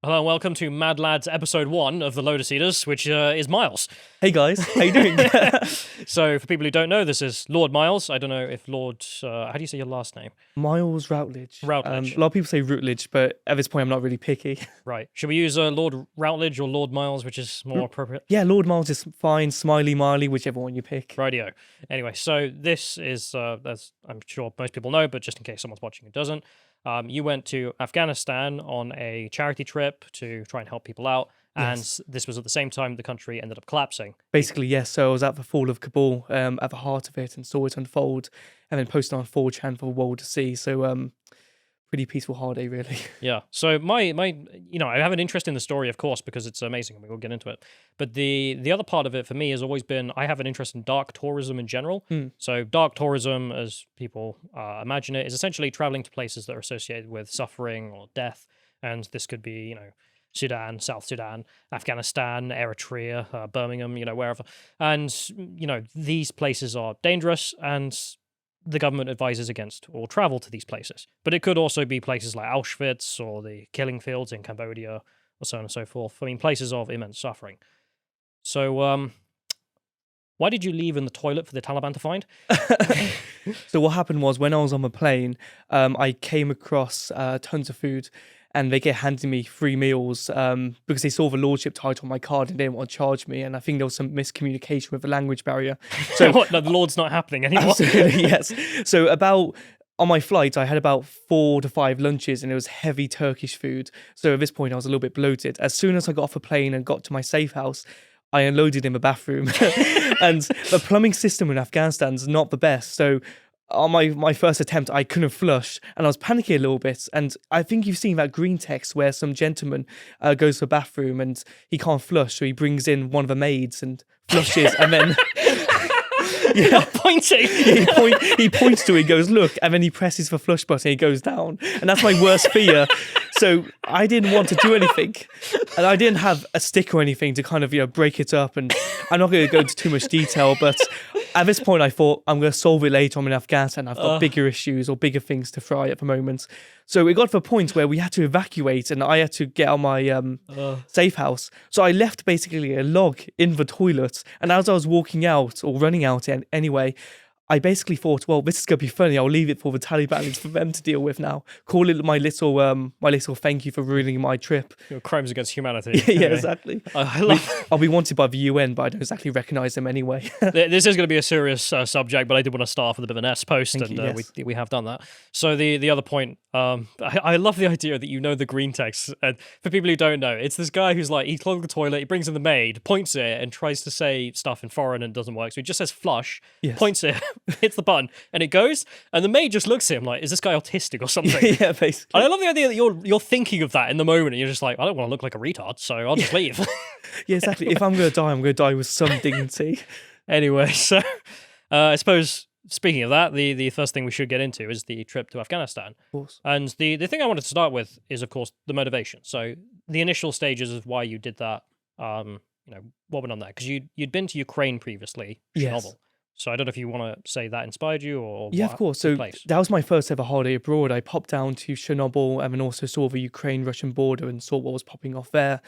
Hello and welcome to Mad Lads episode 1 of the Lotus Eaters, which is Miles. Hey guys, how you doing? So for people who don't know, this is Lord Miles. I don't know if Lord, how do you say your last name? Miles Routledge. Routledge. A lot of people say Routledge, but at this point I'm not really picky. Right. Should we use Lord Routledge or Lord Miles, which is more appropriate? Yeah, Lord Miles is fine, Smiley, Miley, whichever one you pick. Rightio. Anyway, so this is, as I'm sure most people know, but just in case someone's watching who doesn't, you went to Afghanistan on a charity trip to try and help people out, and Yes. this was at the same time the country ended up collapsing. Basically, yes, so I was at the fall of Kabul, at the heart of it, and saw it unfold, and then posted on 4chan for the world to see, so pretty peaceful holiday, really. Yeah. So my I have an interest in the story, of course, because it's amazing, and we will get into it. But the other part of it for me has always been I have an interest in dark tourism in general. So dark tourism, as people imagine it, is essentially traveling to places that are associated with suffering or death, and this could be Sudan, South Sudan, Afghanistan, Eritrea, Birmingham, wherever. And these places are dangerous and the government advises against all travel to these places. But it could also be places like Auschwitz or the killing fields in Cambodia or so on and so forth. I mean, places of immense suffering. So, why did you leave in the toilet for the Taliban to find? So what happened was when I was on the plane, I came across tons of food, and they kept handing me free meals because they saw the lordship title on my card and they didn't want to charge me. And I think there was some miscommunication with the language barrier. So what? No, the Lord's not happening anymore. Absolutely, yes. So on my flight, I had about 4 to 5 lunches, and it was heavy Turkish food. So at this point, I was a little bit bloated. As soon as I got off a plane and got to my safe house, I unloaded in the bathroom. And the plumbing system in Afghanistan is not the best. So on my first attempt, I couldn't flush, and I was panicking a little bit. And I think you've seen that green text where some gentleman goes to the bathroom and he can't flush, so he brings in one of the maids and flushes, and then You're pointing. he points to it, he goes, look, and then he presses the flush button, he goes down. And that's my worst fear. So I didn't want to do anything, and I didn't have a stick or anything to kind of break it up. And I'm not going to go into too much detail, but at this point I thought I'm going to solve it later. I'm in Afghanistan, I've got bigger issues or bigger things to fry at the moment. So it got to a point where we had to evacuate, and I had to get out my safe house. So I left basically a log in the toilet, and as I was walking out or running out anyway, I basically thought, well, this is going to be funny. I'll leave it for the Taliban. It's for them to deal with now. Call it my little thank you for ruining my trip. Your crimes against humanity. Yeah, Anyway. exactly. I'll I'll be wanted by the UN, but I don't exactly recognise them anyway. This is going to be a serious subject, but I did want to start off with a bit of an S post, Thank and you, yes. we have done that. So the other point, I love the idea that you know the green text. And for people who don't know, it's this guy who's like, he clogs the toilet, he brings in the maid, points it, and tries to say stuff in foreign and it doesn't work. So he just says flush, Yes. points it, hits the button, and it goes. And the maid just looks at him like, is this guy autistic or something? Yeah, basically. And I love the idea that you're thinking of that in the moment, and you're just like, I don't want to look like a retard, so I'll just leave. Yeah, exactly. If I'm going to die with some dignity. Anyway, so I suppose speaking of that, the first thing we should get into is the trip to Afghanistan. Of course. And the thing I wanted to start with is, of course, the motivation. So the initial stages of why you did that, what went on there? Because you'd been to Ukraine previously, Yes. Chernobyl. So I don't know if you want to say that inspired you or Yeah, what of course. took So place. that was my first ever holiday abroad. I popped down to Chernobyl and then also saw the Ukraine-Russian border and saw what was popping off there.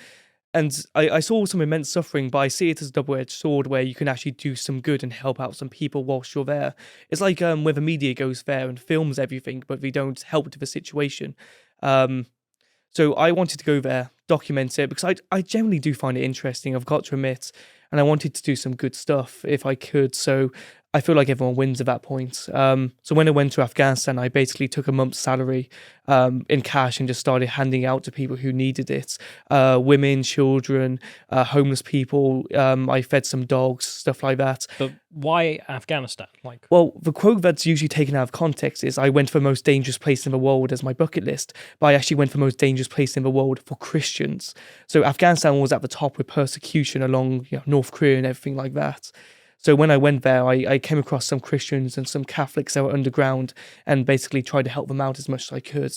And I saw some immense suffering, but I see it as a double-edged sword where you can actually do some good and help out some people whilst you're there. It's like where the media goes there and films everything, but they don't help with the situation. So I wanted to go there, document it, because I generally do find it interesting, I've got to admit, and I wanted to do some good stuff if I could. So I feel like everyone wins at that point. So when I went to Afghanistan, I basically took a month's salary in cash and just started handing out to people who needed it. Women, children, homeless people. I fed some dogs, stuff like that. But why Afghanistan? Well, the quote that's usually taken out of context is I went for the most dangerous place in the world as my bucket list, but I actually went for the most dangerous place in the world for Christians. So Afghanistan was at the top with persecution along North Korea and everything like that. So when I went there, I came across some Christians and some Catholics that were underground and basically tried to help them out as much as I could.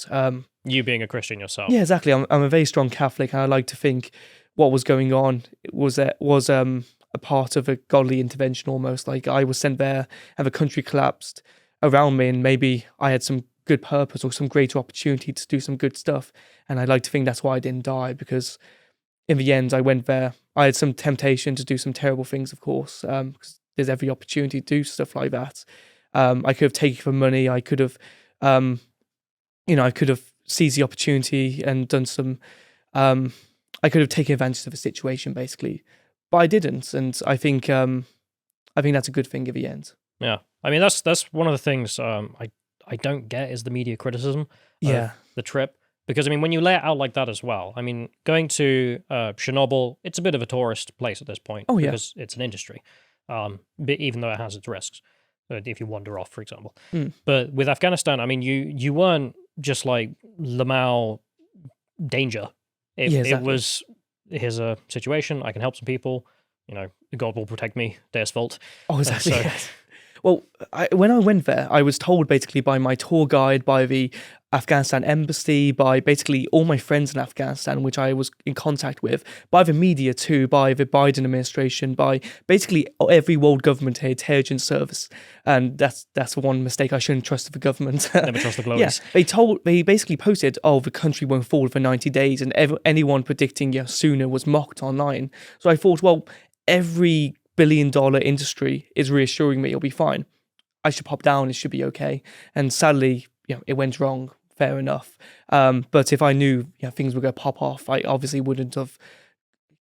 You being a Christian yourself. Yeah, exactly. I'm a very strong Catholic, and I like to think what was going on was a part of a godly intervention almost. Like I was sent there and the country collapsed around me, and maybe I had some good purpose or some greater opportunity to do some good stuff. And I like to think that's why I didn't die, because in the end, I went there. I had some temptation to do some terrible things, of course, because there's every opportunity to do stuff like that. I could have taken the money. I could have, I could have seized the opportunity and done some. I could have taken advantage of the situation, basically, but I didn't, and I think that's a good thing at the end. Yeah, I mean that's one of the things I don't get is the media criticism of the trip, because I mean when you lay it out like that as well, I mean going to Chernobyl, it's a bit of a tourist place at this point because it's an industry, but even though it has its risks, if you wander off, for example. But with Afghanistan, I mean you weren't just like Lamau danger. It was, here's a situation, I can help some people, God will protect me, Deus Vult. Oh, exactly. Well, when I went there, I was told basically by my tour guide, by the Afghanistan embassy, by basically all my friends in Afghanistan, which I was in contact with, by the media too, by the Biden administration, by basically every world government intelligence service. And that's one mistake. I shouldn't trust the government. Never trust the glowies. Yeah, they basically posted, the country won't fall for 90 days, and anyone predicting sooner was mocked online. So I thought, well, every billion-dollar industry is reassuring me it'll be fine. I should pop down, it should be okay. And sadly, it went wrong. Fair enough. But if I knew things were going to pop off, I obviously wouldn't have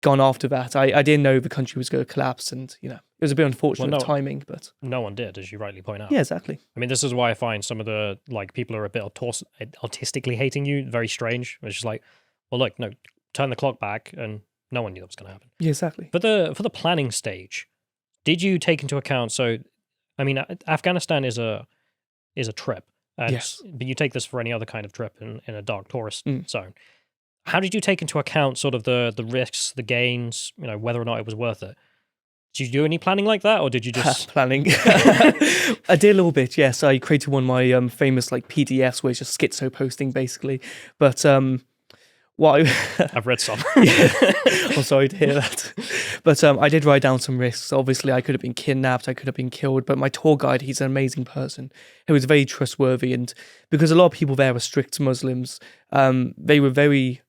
gone after that. I didn't know the country was going to collapse, and it was a bit unfortunate timing, but no one did, as you rightly point out. Yeah, exactly. I mean, this is why I find some of the people who are a bit autistically hating you very strange. It's just like, well, look, no, turn the clock back, and no one knew that was going to happen. Yeah, exactly. For the planning stage, did you take into account? So, I mean, Afghanistan is a trip. Yes. But you take this for any other kind of trip in a dark tourist zone. How did you take into account sort of the risks, the gains, whether or not it was worth it? Did you do any planning like that, or did you just planning? I did a little bit. Yes, I created one of my famous PDFs where it's just schizo posting basically. But I've read some. I'm sorry to hear that. But I did write down some risks. Obviously, I could have been kidnapped, I could have been killed, but my tour guide, he's an amazing person. He was very trustworthy, and because a lot of people there were strict Muslims, they were very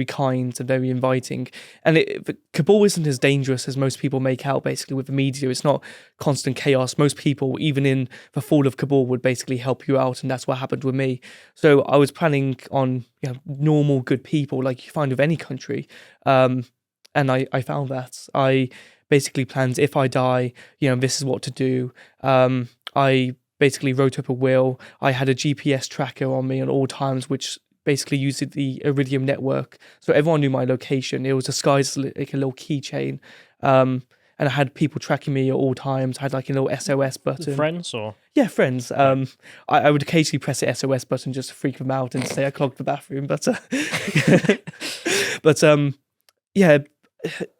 kind and very inviting. And Kabul isn't as dangerous as most people make out, basically, with the media. It's not constant chaos. Most people, even in the fall of Kabul, would basically help you out, and that's what happened with me. So I was planning on normal, good people like you find with any country. And I found that. I basically planned, if I die, this is what to do. I basically wrote up a will. I had a GPS tracker on me at all times, which basically used the Iridium network. So everyone knew my location. It was disguised like a little keychain. And I had people tracking me at all times. I had a little SOS button. Friends or? Yeah, friends. I would occasionally press the SOS button just to freak them out and say I clogged the bathroom. But yeah,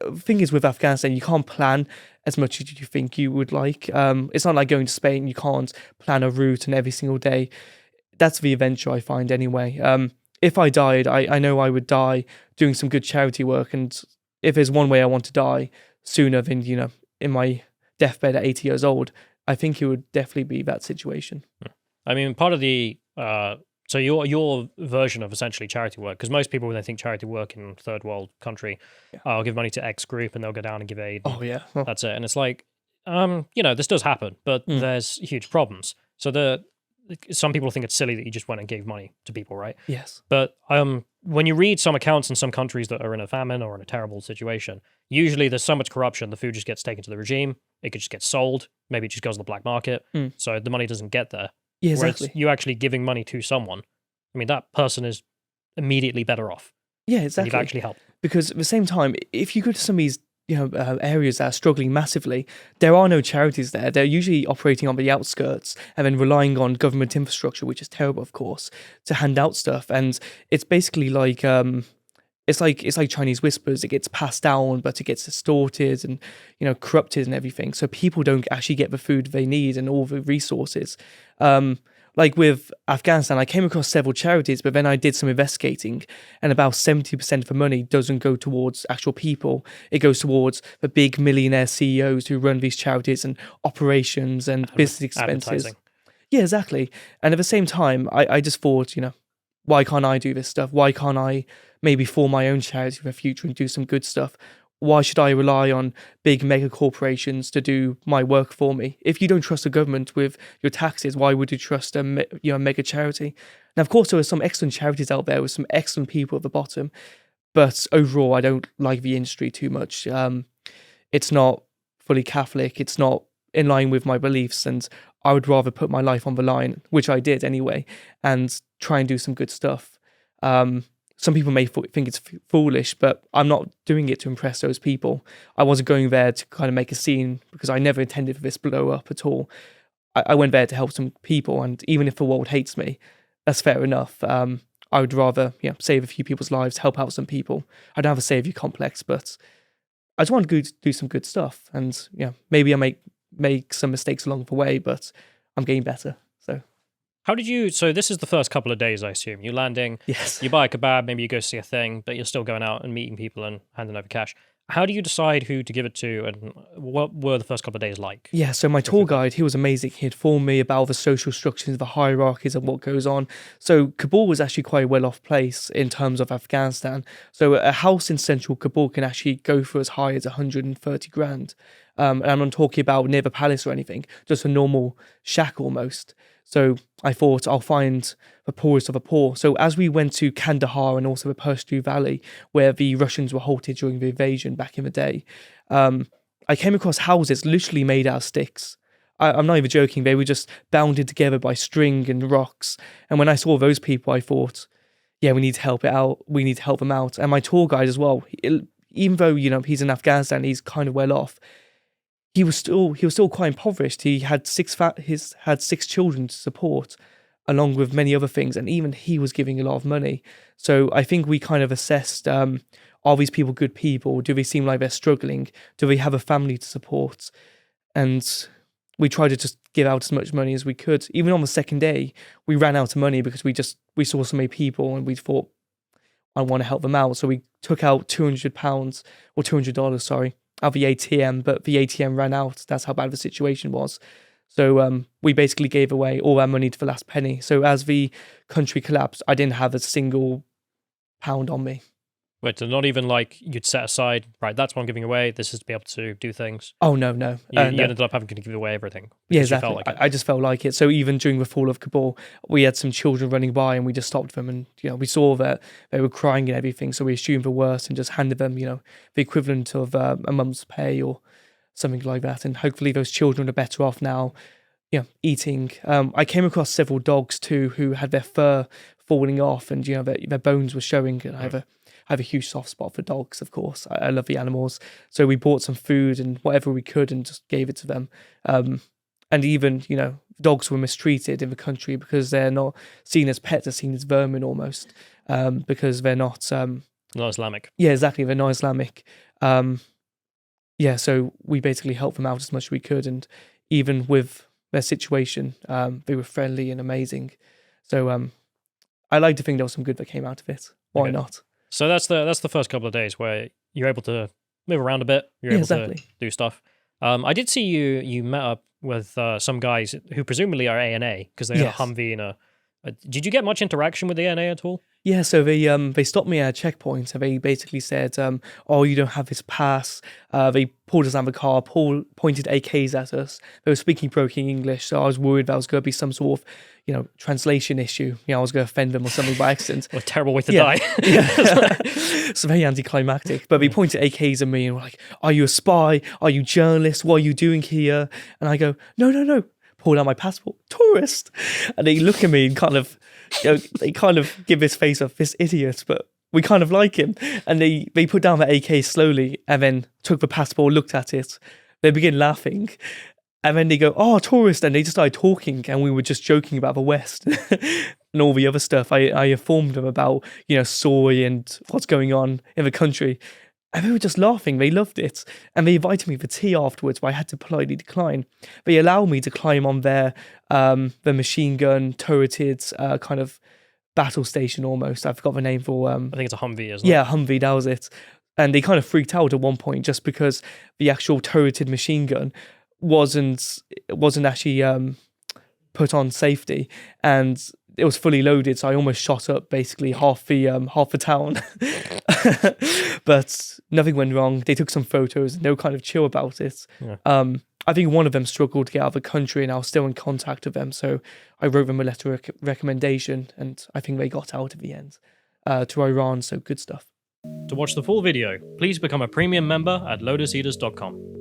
the thing is with Afghanistan, you can't plan as much as you think you would like. It's not like going to Spain. You can't plan a route and every single day. That's the adventure I find anyway. If I died, I know I would die doing some good charity work. And if there's one way I want to die sooner than, in my deathbed at 80 years old, I think it would definitely be that situation. I mean, part of the... So your version of essentially charity work, because most people, when they think charity work in third world country, I'll give money to X group and they'll go down and give aid. Oh, yeah. That's it. And it's like, this does happen, but there's huge problems. So some people think it's silly that you just went and gave money to people, right? Yes. But when you read some accounts in some countries that are in a famine or in a terrible situation, usually there's so much corruption, the food just gets taken to the regime. It could just get sold. Maybe it just goes to the black market. So the money doesn't get there. Yeah, exactly. Whereas you actually giving money to someone, I mean, that person is immediately better off. Yeah, exactly. You've actually helped. Because at the same time, if you go to some of these areas that are struggling massively, there are no charities there. They're usually operating on the outskirts and then relying on government infrastructure, which is terrible, of course, to hand out stuff. And it's basically like it's like Chinese whispers. It gets passed down, but it gets distorted and corrupted and everything. So people don't actually get the food they need and all the resources. Like with Afghanistan, I came across several charities, but then I did some investigating, and about 70% of the money doesn't go towards actual people. It goes towards the big millionaire CEOs who run these charities and operations and business expenses. Yeah, exactly. And at the same time, I just thought, why can't I do this stuff? Why can't I maybe form my own charity for the future and do some good stuff? Why should I rely on big mega corporations to do my work for me? If you don't trust the government with your taxes, why would you trust a mega charity? Now, of course, there are some excellent charities out there with some excellent people at the bottom, but overall, I don't like the industry too much. It's not fully Catholic. It's not in line with my beliefs, and I would rather put my life on the line, which I did anyway, and try and do some good stuff. Some people may think it's foolish, but I'm not doing it to impress those people. I wasn't going there to kind of make a scene because I never intended for this blow up at all. I went there to help some people, and even if the world hates me, that's fair enough. I would rather save a few people's lives, help out some people. I don't have a savior complex, but I just want to do some good stuff. And maybe I make some mistakes along the way, but I'm getting better. So how did you? So this is the first couple of days, I assume. You're landing. Yes. You buy a kebab, maybe you go see a thing, but you're still going out and meeting people and handing over cash. How do you decide who to give it to, and what were the first couple of days like? Yeah, so my tour guide, he was amazing. He informed me about the social structures, the hierarchies, and what goes on. So Kabul was actually quite a well-off place in terms of Afghanistan. So a house in central Kabul can actually go for as high as 130 grand. And I'm not talking about near the palace or anything, just a normal shack almost. So I thought I'll find the poorest of the poor. So as we went to Kandahar and also the Pashtu Valley, where the Russians were halted during the invasion back in the day, I came across houses literally made out of sticks. I'm not even joking. They were just bounded together by string and rocks. And when I saw those people, I thought, yeah, we need to help it out. We need to help them out. And my tour guide as well, even though, he's in Afghanistan, he's kind of well off. He was still quite impoverished. He had six children to support, along with many other things, and even he was giving a lot of money. So I think we kind of assessed: are these people good people? Do they seem like they're struggling? Do they have a family to support? And we tried to just give out as much money as we could. Even on the second day, we ran out of money because we saw so many people, and we thought, I want to help them out. So we took out £200 or $200, sorry, out of the ATM, but the ATM ran out. That's how bad the situation was. So we basically gave away all our money to the last penny. So as the country collapsed, I didn't have a single pound on me. Wait, so not even like you'd set aside, right, that's what I'm giving away, this is to be able to do things? Oh, no. You ended up having to give away everything. Yeah, exactly. You felt like I just felt like it. So even during the fall of Kabul, we had some children running by and we just stopped them, and we saw that they were crying and everything, so we assumed the worst and just handed them the equivalent of a month's pay or something like that. And hopefully those children are better off now, eating. I came across several dogs too who had their fur falling off, and their bones were showing. And I have a huge soft spot for dogs, of course. I love the animals. So we bought some food and whatever we could and just gave it to them. And even, dogs were mistreated in the country because they're not seen as pets, they're seen as vermin almost, because they're not... not Islamic. Yeah, exactly. They're not Islamic. So we basically helped them out as much as we could. And even with their situation, they were friendly and amazing. So I like to think there was some good that came out of it. Why not? So that's the first couple of days where you're able to move around a bit. You're able to do stuff. I did see you met up with some guys who presumably are ANA because they had a Humvee and did you get much interaction with the ANA at all? Yeah, so they stopped me at a checkpoint and they basically said, oh, you don't have this pass. They pulled us out of the car, pointed AKs at us. They were speaking broken English, so I was worried that was going to be some sort of, translation issue. I was going to offend them or something by accident. What a terrible way to die. It's very anticlimactic. But they pointed AKs at me and were like, are you a spy? Are you a journalist? What are you doing here? And I go, no. Pulled out my passport, tourist. And they look at me and kind of, they kind of give this face of this idiot, but we kind of like him. And they put down the AK slowly and then took the passport, looked at it. They begin laughing. And then they go, oh, tourist. And they just started talking and we were just joking about the West and all the other stuff. I informed them about, soy and what's going on in the country. And they were just laughing. They loved it. And they invited me for tea afterwards, but I had to politely decline. They allowed me to climb on their the machine gun turreted kind of battle station almost. I forgot the name for... I think it's a Humvee, isn't it? Yeah, Humvee, that was it. And they kind of freaked out at one point just because the actual turreted machine gun wasn't actually put on safety, and it was fully loaded, so I almost shot up basically half the town. But nothing went wrong. They took some photos and they were kind of chill about it. Yeah. I think one of them struggled to get out of the country, and I was still in contact with them, so I wrote them a letter of recommendation, and I think they got out at the end to Iran. So good stuff. To watch the full video, please become a premium member at lotuseaters.com.